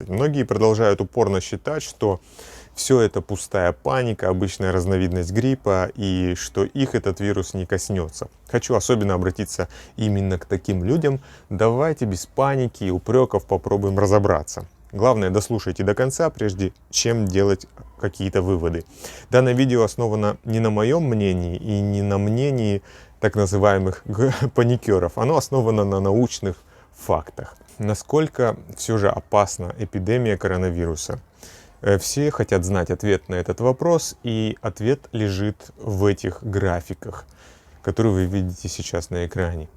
работать. Многие продолжают упорно считать, что все это пустая паника, обычная разновидность гриппа, и что их этот вирус не коснется. Хочу особенно обратиться именно к таким людям. Давайте без паники и упреков попробуем разобраться. Главное, дослушайте до конца, прежде чем делать какие-то выводы. Данное видео основано не на моем мнении и не на мнении так называемых паникеров. Оно основано на научных фактах. Насколько все же опасна эпидемия коронавируса? Все хотят знать ответ на этот вопрос, и ответ лежит в этих графиках, которые вы видите сейчас на экране.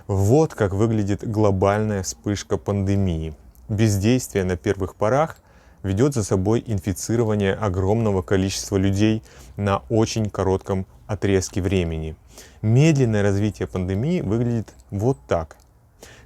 Вот как выглядит глобальная вспышка пандемии. Бездействие на первых порах ведет за собой инфицирование огромного количества людей на очень коротком отрезке времени. Медленное развитие пандемии выглядит вот так.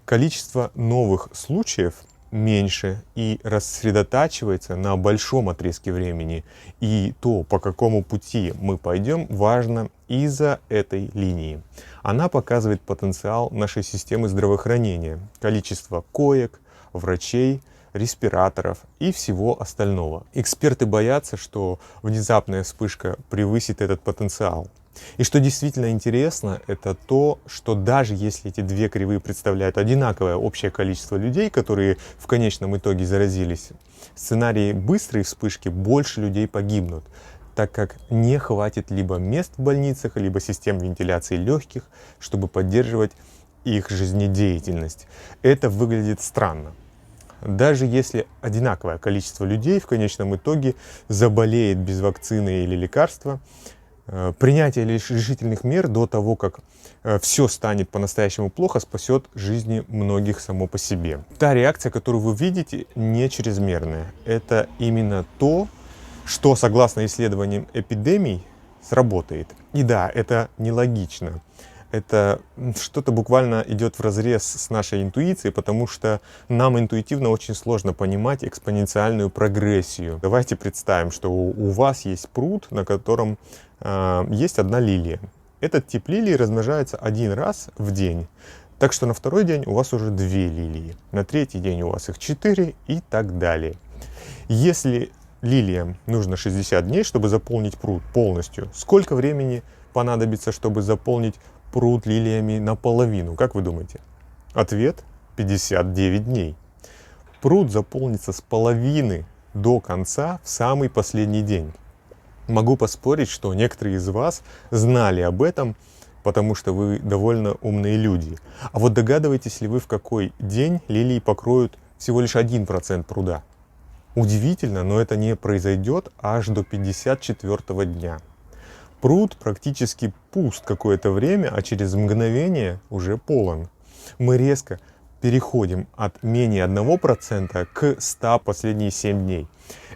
Количество новых случаев меньше и рассредотачивается на большом отрезке времени. И то, по какому пути мы пойдем, важно из-за этой линии. Она показывает потенциал нашей системы здравоохранения, количество коек, врачей, респираторов и всего остального. Эксперты боятся, что внезапная вспышка превысит этот потенциал. И что действительно интересно, это то, что даже если эти две кривые представляют одинаковое общее количество людей, которые в конечном итоге заразились, в сценарии быстрой вспышки больше людей погибнут, так как не хватит либо мест в больницах, либо систем вентиляции легких, чтобы поддерживать их жизнедеятельность. Это выглядит странно. Даже если одинаковое количество людей в конечном итоге заболеет без вакцины или лекарства, принятие решительных мер до того, как все станет по-настоящему плохо, спасет жизни многих само по себе. Та реакция, которую вы видите, не чрезмерная. Это именно то, что, согласно исследованиям эпидемий, сработает. И да, это нелогично. Это что-то буквально идет вразрез с нашей интуицией, потому что нам интуитивно очень сложно понимать экспоненциальную прогрессию. Давайте представим, что у вас есть пруд, на котором есть одна лилия. Этот тип лилии размножается один раз в день. Так что на второй день у вас уже 2 лилии, на третий день у вас их 4 и так далее. Если лилиям нужно 60 дней, чтобы заполнить пруд полностью, сколько времени понадобится, чтобы заполнить пруд лилиями наполовину? Как вы думаете? Ответ – 59 дней. Пруд заполнится с половины до конца в самый последний день. Могу поспорить, что некоторые из вас знали об этом, потому что вы довольно умные люди. А вот догадываетесь ли вы, в какой день лилии покроют всего лишь 1% пруда? Удивительно, но это не произойдет аж до 54-го дня. Пруд практически пуст какое-то время, а через мгновение уже полон. Мы резко переходим от менее 1% к 100 последние 7 дней.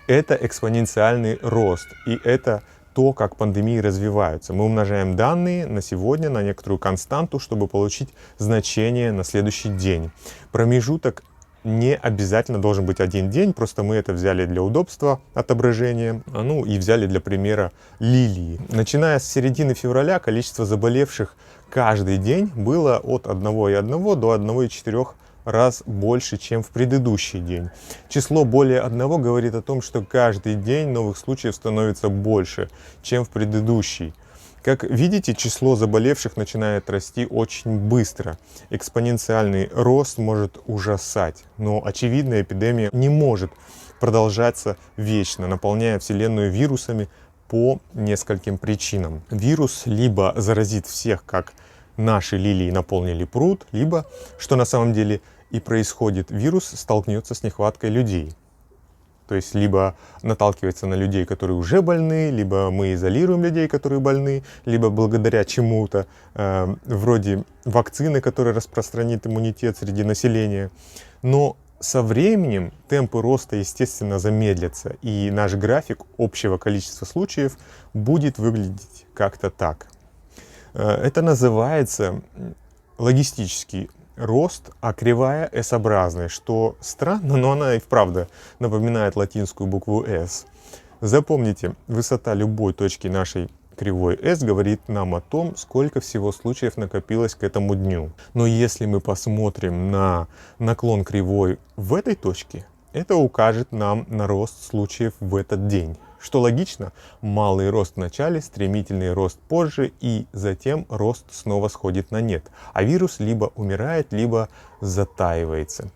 Это экспоненциальный рост, и это то, как пандемии развиваются. Мы умножаем данные на сегодня на некоторую константу, чтобы получить значение на следующий день. Промежуток не обязательно должен быть 1 день, просто мы это взяли для удобства отображения, и взяли для примера лилии. Начиная с середины февраля количество заболевших каждый день было от 1,1 до 1,4 раз больше, чем в предыдущий день. Число более 1 говорит о том, что каждый день новых случаев становится больше, чем в предыдущий. Как видите, число заболевших начинает расти очень быстро. Экспоненциальный рост может ужасать, но очевидно, эпидемия не может продолжаться вечно, наполняя Вселенную вирусами по нескольким причинам. Вирус либо заразит всех, как наши лилии наполнили пруд, либо, что на самом деле и происходит, вирус столкнется с нехваткой людей. То есть либо наталкивается на людей, которые уже больны, либо мы изолируем людей, которые больны, либо благодаря чему-то, вроде вакцины, которая распространит иммунитет среди населения. Но со временем темпы роста, естественно, замедлятся, и наш график общего количества случаев будет выглядеть как-то так. Это называется логистический рост, а кривая S-образная, что странно, но она и вправду напоминает латинскую букву S. Запомните, высота любой точки нашей кривой S говорит нам о том, сколько всего случаев накопилось к этому дню. Но если мы посмотрим на наклон кривой в этой точке, это укажет нам на рост случаев в этот день. Что логично, малый рост в начале, стремительный рост позже, и затем рост снова сходит на нет. А вирус либо умирает, либо затаивается.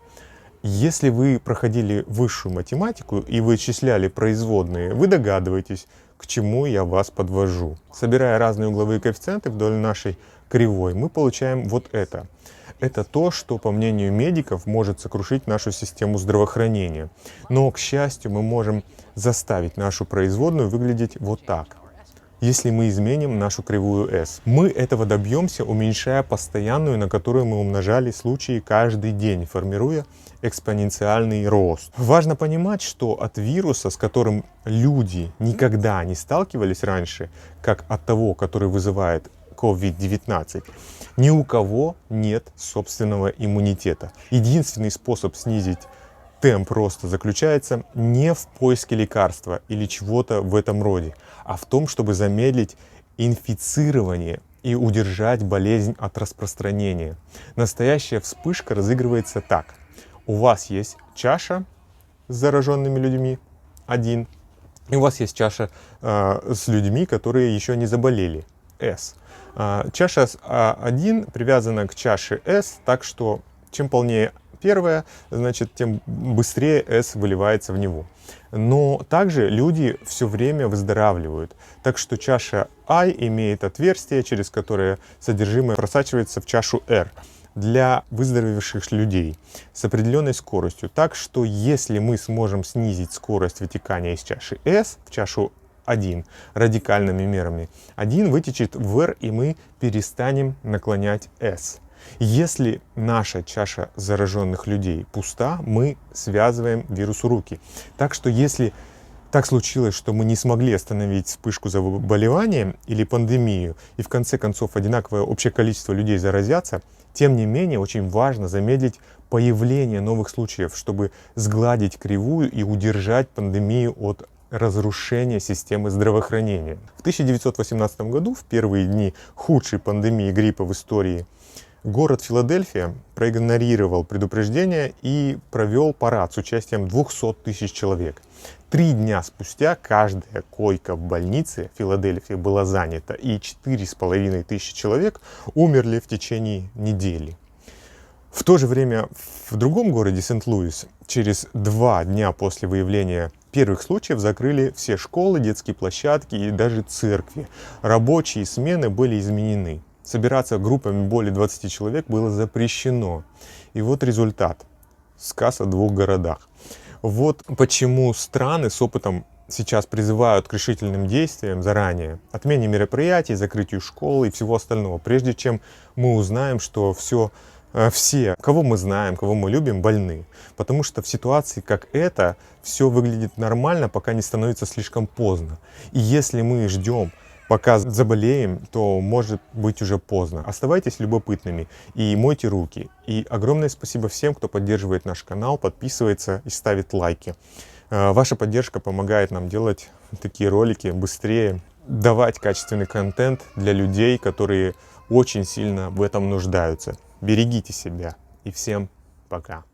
Если вы проходили высшую математику и вычисляли производные, вы догадываетесь, к чему я вас подвожу. Собирая разные угловые коэффициенты вдоль нашей кривой, мы получаем вот это. Это то, что, по мнению медиков, может сокрушить нашу систему здравоохранения. Но, к счастью, мы можем заставить нашу производную выглядеть вот так, если мы изменим нашу кривую S. Мы этого добьемся, уменьшая постоянную, на которую мы умножали случаи каждый день, формируя экспоненциальный рост. Важно понимать, что от вируса, с которым люди никогда не сталкивались раньше, как от того, который вызывает COVID-19, ни у кого нет собственного иммунитета. Единственный способ снизить темп роста заключается не в поиске лекарства или чего-то в этом роде, а в том, чтобы замедлить инфицирование и удержать болезнь от распространения. Настоящая вспышка разыгрывается так. У вас есть чаша с зараженными людьми, один, и у вас есть чаша с людьми, которые еще не заболели, S. Чаша 1 привязана к чаше S, так что чем полнее первая, значит, тем быстрее S выливается в него. Но также люди все время выздоравливают. Так что чаша I имеет отверстие, через которое содержимое просачивается в чашу R для выздоровевших людей с определенной скоростью. Так что если мы сможем снизить скорость вытекания из чаши S в чашу 1 радикальными мерами, 1 вытечет в R, и мы перестанем наклонять S. Если наша чаша зараженных людей пуста, мы связываем вирусу руки. Так что если так случилось, что мы не смогли остановить вспышку заболевания или пандемию, и в конце концов одинаковое общее количество людей заразятся, тем не менее очень важно замедлить появление новых случаев, чтобы сгладить кривую и удержать пандемию от разрушения системы здравоохранения. В 1918 году, в первые дни худшей пандемии гриппа в истории, город Филадельфия проигнорировал предупреждение и провел парад с участием 200 тысяч человек. 3 дня спустя каждая койка в больнице Филадельфии была занята, и 4500 человек умерли в течение недели. В то же время в другом городе Сент-Луис через 2 дня после выявления первых случаев закрыли все школы, детские площадки и даже церкви. Рабочие смены были изменены. Собираться группами более 20 человек было запрещено. И вот результат. Сказ о 2 городах. Вот почему страны с опытом сейчас призывают к решительным действиям заранее, отмене мероприятий, закрытию школ и всего остального, прежде чем мы узнаем, что все, кого мы знаем, кого мы любим, больны. Потому что в ситуации как эта все выглядит нормально, пока не становится слишком поздно. И если мы ждем, пока заболеем, то может быть уже поздно. Оставайтесь любопытными и мойте руки. И огромное спасибо всем, кто поддерживает наш канал, подписывается и ставит лайки. Ваша поддержка помогает нам делать такие ролики быстрее, давать качественный контент для людей, которые очень сильно в этом нуждаются. Берегите себя и всем пока.